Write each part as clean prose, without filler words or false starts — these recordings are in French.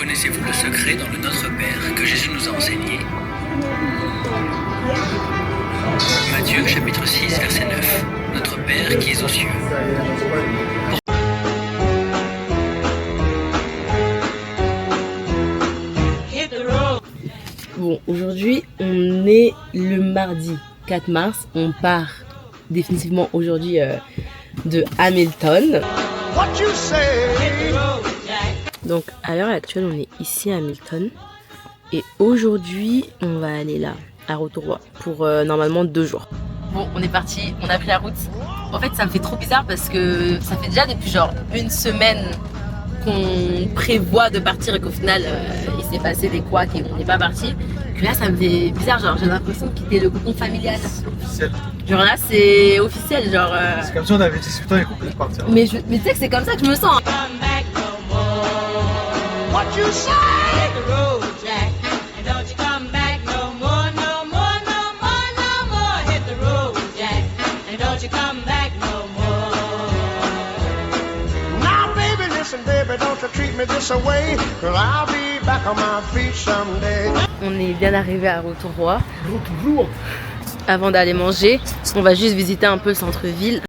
Connaissez-vous le secret dans le Notre Père que Jésus nous a enseigné? Matthieu chapitre 6 verset 9. Notre Père qui es aux cieux. Bon, aujourd'hui, on est le mardi 4 mars. On part définitivement aujourd'hui de Hamilton. Donc, à l'heure actuelle, on est ici à Hamilton. Et aujourd'hui, on va aller là, à Rotorua, pour normalement 2 jours. Bon, on est parti, on a pris la route. En fait, ça me fait trop bizarre parce que ça fait déjà depuis genre une semaine qu'on prévoit de partir et qu'au final il s'est passé des couacs et on n'est pas parti. Que là ça me fait bizarre, genre j'ai l'impression de quitter le cocon familial. Officiel. Genre là c'est officiel, genre. C'est comme si on avait 18 ans et qu'on voulait partir. Mais tu sais que c'est comme ça que je me sens. On est bien arrivé à Rotorua. Avant d'aller manger, on va juste visiter un peu le centre-ville.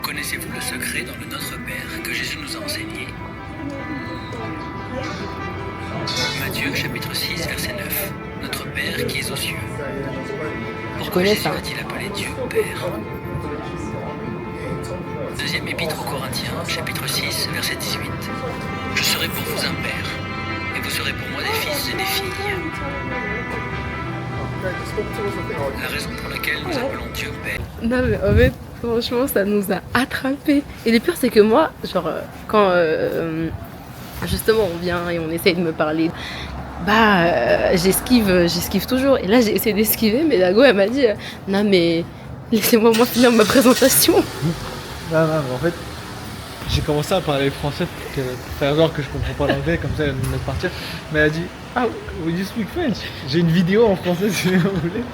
Connaissez-vous le secret dans le Notre Père que Jésus nous a enseigné? Matthieu chapitre 6 verset 9. Notre Père qui es aux cieux. Pourquoi Jésus a-t-il appelé Dieu Père? Deuxième épître aux Corinthiens chapitre 6 verset 18. Je serai pour vous un père, et vous serez pour moi des fils et des filles. La raison pour laquelle nous appelons Dieu Père. Non mais en fait, franchement, ça nous a attrapés. Et le pire, c'est que moi, genre, quand justement on vient et on essaye de me parler, j'esquive toujours. Et là, j'ai essayé d'esquiver, mais la go, elle m'a dit non, mais laissez-moi moi finir ma présentation. Non, mais en fait, j'ai commencé à parler français pour faire genre que je comprends pas l'anglais, comme ça elle me laisse partir. Mais elle a dit ah, will you speak French? J'ai une vidéo en français si vous voulez.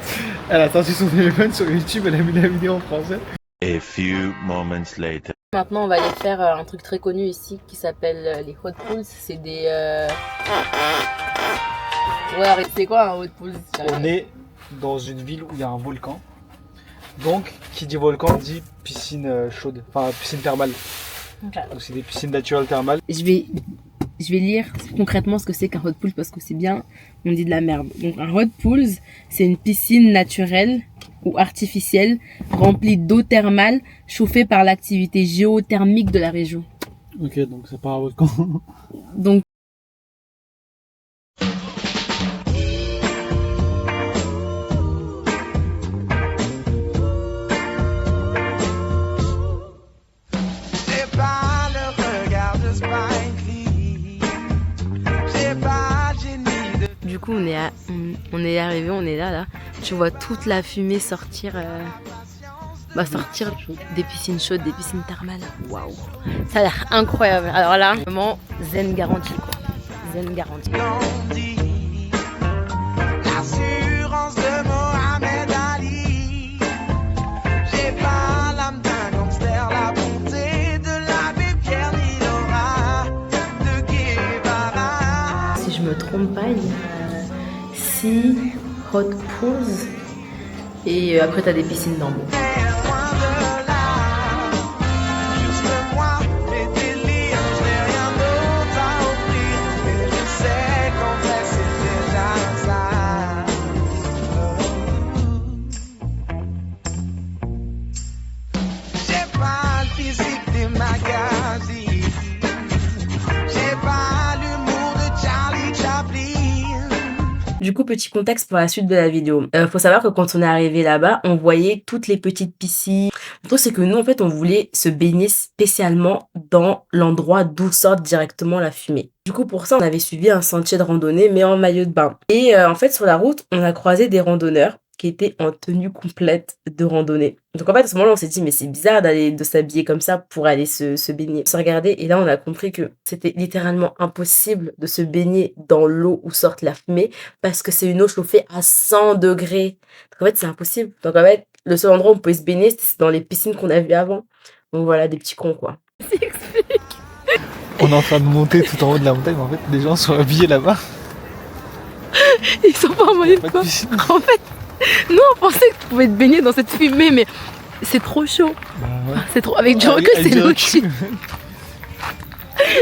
Elle a sorti son téléphone sur YouTube, elle a mis la vidéo en français. A few moments later. Maintenant, on va aller faire un truc très connu ici qui s'appelle les hot pools. C'est des. Ouais, c'est quoi un hot pool? On est dans une ville où il y a un volcan. Donc, qui dit volcan dit piscine chaude, enfin piscine thermale. Okay. Donc, c'est des piscines naturelles thermales. Je vais lire concrètement ce que c'est qu'un hot pool parce que c'est bien, on dit de la merde. Donc, un hot pool, c'est une piscine naturelle ou artificielle remplie d'eau thermale chauffée par l'activité géothermique de la région. Ok, donc c'est pas un volcan. Donc, du coup, on est arrivé, on est là. Tu vois toute la fumée sortir, sortir des piscines chaudes, des piscines thermales. Waouh, ça a l'air incroyable. Alors là, vraiment zen garanti quoi. Zen garanti. L'assurance de Mohamed Ali. J'ai pas l'âme d'un gangster, la bonté de l'abbé Pierre ni Laura de Guevara. Si je me trompe pas, il y a 6 hot pools et après t'as des piscines d'en haut. Du coup, petit contexte pour la suite de la vidéo. Faut savoir que quand on est arrivé là-bas, on voyait toutes les petites piscines. Le truc, c'est que nous, en fait, on voulait se baigner spécialement dans l'endroit d'où sort directement la fumée. Du coup, pour ça, on avait suivi un sentier de randonnée, mais en maillot de bain. Et en fait, sur la route, on a croisé des randonneurs qui était en tenue complète de randonnée. Donc en fait, à ce moment-là, on s'est dit, mais c'est bizarre de s'habiller comme ça pour aller se baigner. On s'est regardé et là, on a compris que c'était littéralement impossible de se baigner dans l'eau où sortent la fumée parce que c'est une eau chauffée à 100 degrés. Donc en fait, c'est impossible. Donc en fait, le seul endroit où on pouvait se baigner, c'était dans les piscines qu'on a vues avant. Donc voilà, des petits cons, quoi. On est en train de monter tout en haut de la montagne, mais en fait, les gens sont habillés là-bas. Ils sont pas en moyen de quoi. En fait, nous, on pensait que tu pouvais te baigner dans cette fumée, mais c'est trop chaud. Bah ouais. C'est trop... Avec du recul, c'est logique.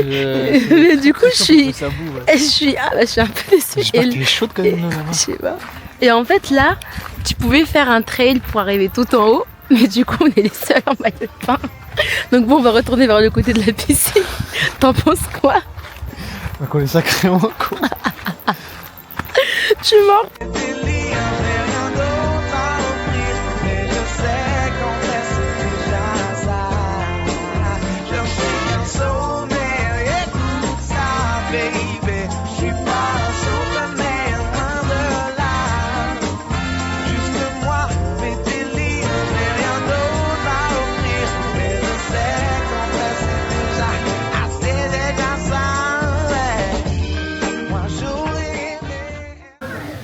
Mais du coup, je suis un peu déçue. J'espère que t'es chaude quand même là-bas. Je sais pas. Et en fait, là, tu pouvais faire un trail pour arriver tout en haut, mais du coup, on est les seuls en maillot de bain. Donc bon, on va retourner vers le côté de la piscine. T'en penses quoi? Donc on est sacrément con. Je suis morte.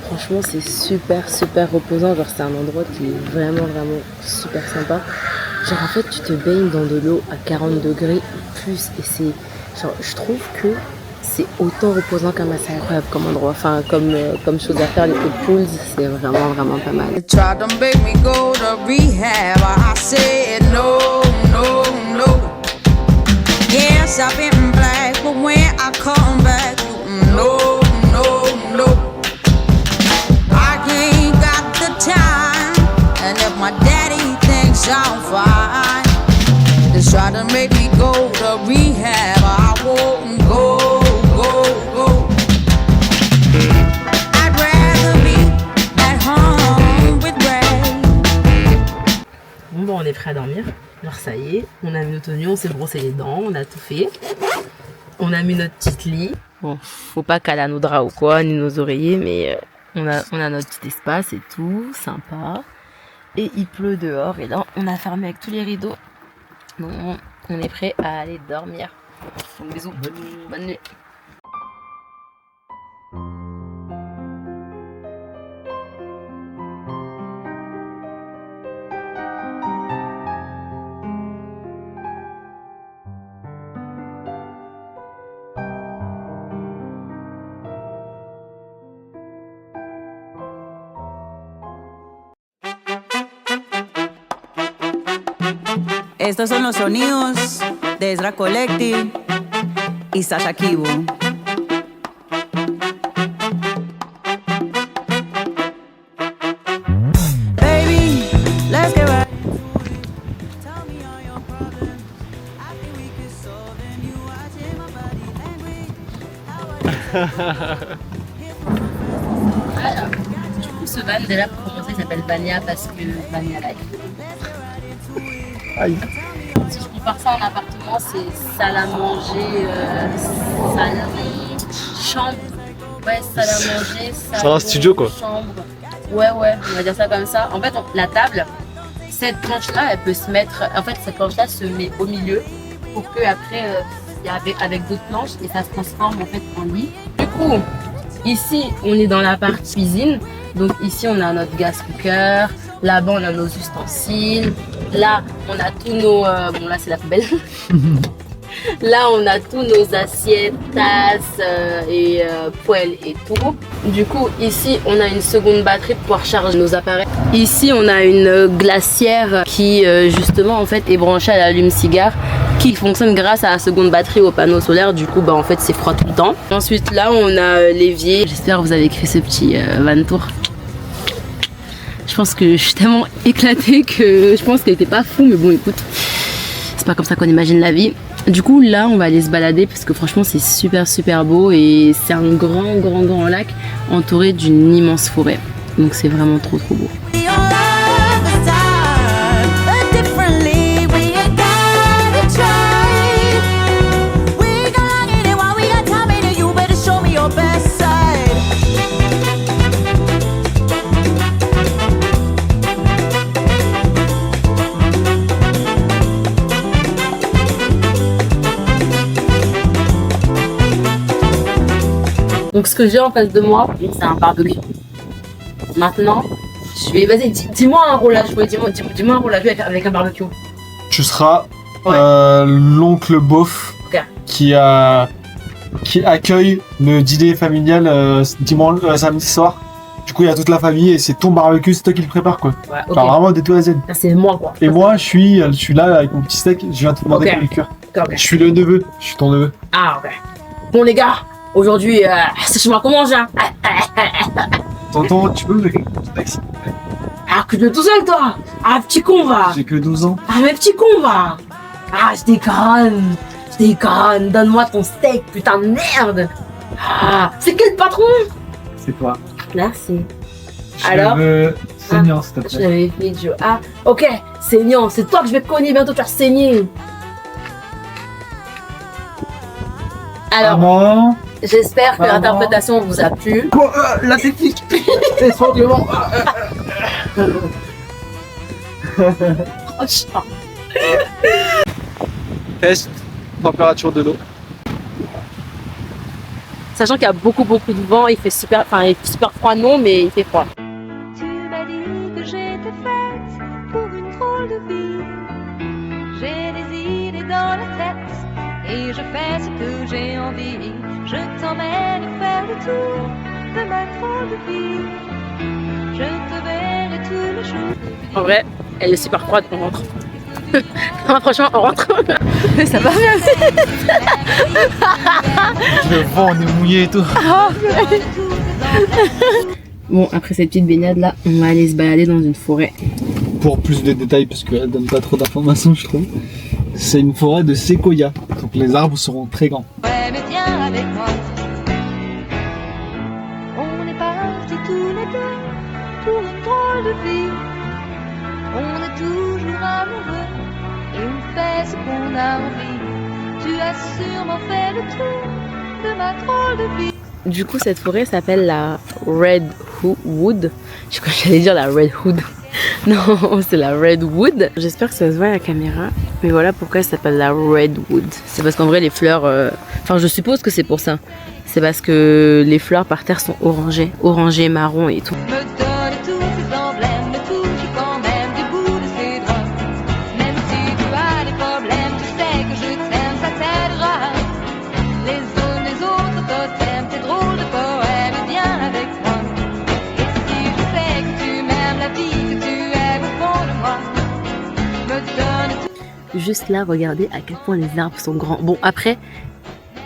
Franchement, c'est super reposant. Genre, c'est un endroit qui est vraiment super sympa. Genre, en fait, tu te baignes dans de l'eau à 40 degrés plus. Et c'est. Genre, je trouve que c'est autant reposant qu'un massage. Incroyable comme endroit. Enfin, comme chose à faire, les foot pools, c'est vraiment pas mal. Tried to make me go to rehab. I said no. Yes, I've been black, but when I come back, no. I ain't got the time, and if my daddy thinks I'm fine, they try to make me go to rehab. I won't go. I'd rather be at home with Ray. Bon, on est prêt à dormir. Alors ça y est, on a mis notre oignon, on s'est brossé les dents, on a tout fait. On a mis notre petit lit. Bon, faut pas caler à nos draps ou quoi, ni nos oreillers, mais on a notre petit espace et tout, sympa. Et il pleut dehors, et là on a fermé avec tous les rideaux. Donc on est prêt à aller dormir. Donc bisous, bonne nuit. Estos son los sonidos de Ezra Collective y Sasha Kibo. Baby, let's get right. Tell me all your problems. I think we could solve them. You watching my body language. Alors, du coup, ce van, déjà pour commencer, il s'appelle Vania parce que Vania Life. Aïe. Si je compare ça en appartement, c'est salle à manger, chambre. Ouais, salle à manger, C'est un studio quoi. Chambre. Ouais, on va dire ça comme ça. En fait, la table, cette planche-là, elle peut se mettre. En fait, cette planche-là se met au milieu pour que après, avec d'autres planches et ça se transforme en fait en lit. Du coup, ici, on est dans la partie cuisine. Donc ici, on a notre gas cooker. Là-bas, on a nos ustensiles. Là, on a tous nos... bon, là, c'est la poubelle. Là, on a tous nos assiettes, tasses et poêles et tout. Du coup, ici, on a une seconde batterie pour pouvoir charger nos appareils. Ici, on a une glacière qui, justement, en fait, est branchée à l'allume-cigare qui fonctionne grâce à la seconde batterie au panneau solaire. Du coup, bah, en fait, c'est froid tout le temps. Ensuite, là, on a l'évier. J'espère que vous avez écrit ce petit van tour. Je pense que je suis tellement éclatée que je pense qu'elle était pas fou, mais bon écoute, c'est pas comme ça qu'on imagine la vie. Du coup là on va aller se balader parce que franchement c'est super beau et c'est un grand lac entouré d'une immense forêt. Donc c'est vraiment trop beau. Donc ce que j'ai en face de moi, c'est un barbecue. Maintenant, je vais... Vas-y, dis-moi un rôle à jouer. Dis-moi un rôle à jouer avec un barbecue. Tu seras Ouais. l'oncle beauf Ok. qui accueille le dîner familial dimanche, samedi soir. Du coup, il y a toute la famille et c'est ton barbecue, c'est toi qui le prépares quoi. Ouais, ok. Enfin, vraiment de tout à Z. Ah, c'est moi quoi. Et moi, je suis là avec mon petit steak, je viens te demander Ok. pour le cuire. Ok, ok. Je suis le neveu, je suis ton neveu. Ah, ok. Bon les gars, aujourd'hui, sachez-moi comment j'ai. Tonton, tu peux me faire un taxi? Ah, que de tout seul toi. Ah, petit con va. J'ai que 12 ans. Ah, mais petit con va. Ah, je déconne. Donne-moi ton steak, putain de merde. Ah, c'est quel patron? C'est toi. Merci. Je Alors veux saignant, s'il te Je plaît. l'avais fait, Joe. Ah, ok, saignant, c'est toi que je vais cogner bientôt, te faire saigner. Alors, Maman. j'espère que Maman. l'interprétation vous a plu. Quoi, la technique. Étranglement. Oh, chien. Test, température de l'eau. Sachant qu'il y a beaucoup de vent, il fait super froid non, mais il fait froid. Tu m'as dit que j'étais faite pour une drôle de vie. J'ai des idées dans la tête et je fais ce que j'ai envie. Je t'emmène faire le tour de ma drôle de vie. Je te verrai tous les jours. En vrai, elle est super froide, on rentre. Non, franchement, on rentre. Ça va bien. Le vent, on est mouillé et tout. Bon, après cette petite baignade là, on va aller se balader dans une forêt. Pour plus de détails, parce qu'elle donne pas trop d'informations, je trouve. C'est une forêt de séquoia, donc les arbres seront très grands. Ouais, mais viens avec moi. On est partis tous les deux pour une drôle de vie. On est toujours amoureux et on fait ce qu'on a envie. Tu as sûrement fait le tour de ma drôle de vie. Du coup, cette forêt s'appelle la Red Wood. Je crois que j'allais dire la Red Hood. Non, c'est la Red Wood. J'espère que ça se voit à la caméra. Mais voilà pourquoi elle s'appelle la Red Wood. C'est parce qu'en vrai, les fleurs... Enfin, je suppose que c'est pour ça. C'est parce que les fleurs par terre sont orangées, marron et tout. Me donne tous ces emblèmes, me touche quand même du bout de ses doigts. Même si tu as des problèmes, tu sais que je t'aime, ça t'aidera. Les autres totems, tes drôles de poèmes, viens avec moi. Et si je sais que tu m'aimes, la vie que tu aimes au fond de moi, me donne tout. Juste là, regardez à quel point les arbres sont grands. Bon, après,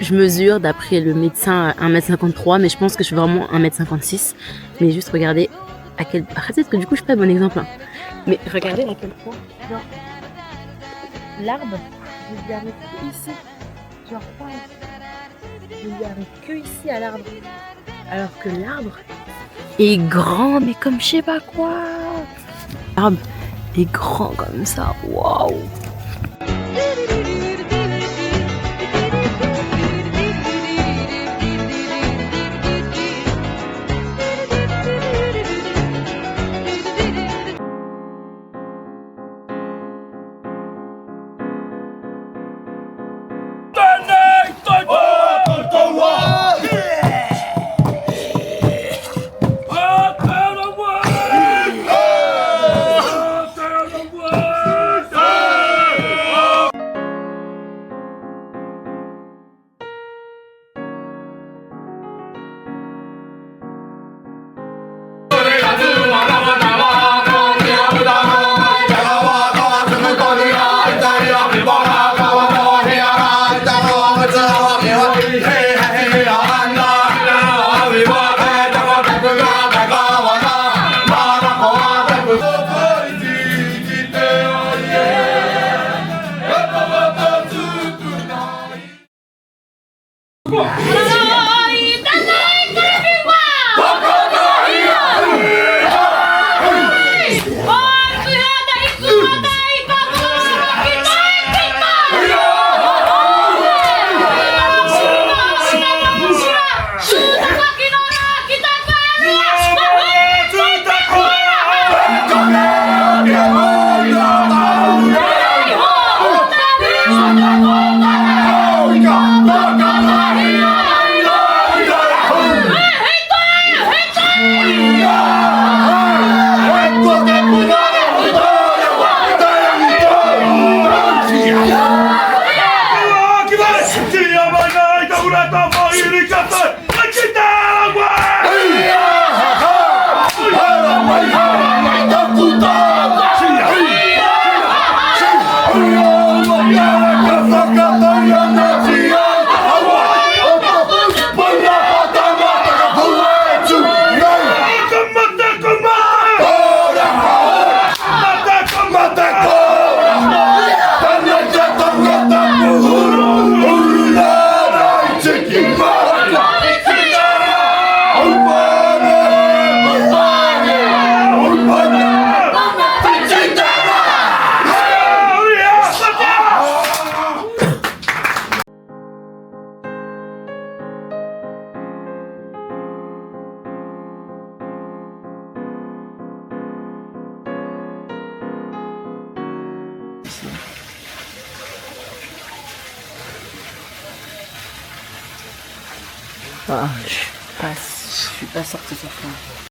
je mesure d'après le médecin à 1m53, mais je pense que je suis vraiment 1m56. Mais juste regardez à quel... Après, peut-être que du coup, je suis pas un bon exemple. Hein. Mais regardez à quel point, genre, l'arbre, je lui arrive que ici. Genre, pas... Je lui arrive que ici à l'arbre. Alors que l'arbre est grand, mais comme je sais pas quoi. L'arbre est grand comme ça, waouh. Ah, je suis pas sortie sur ça.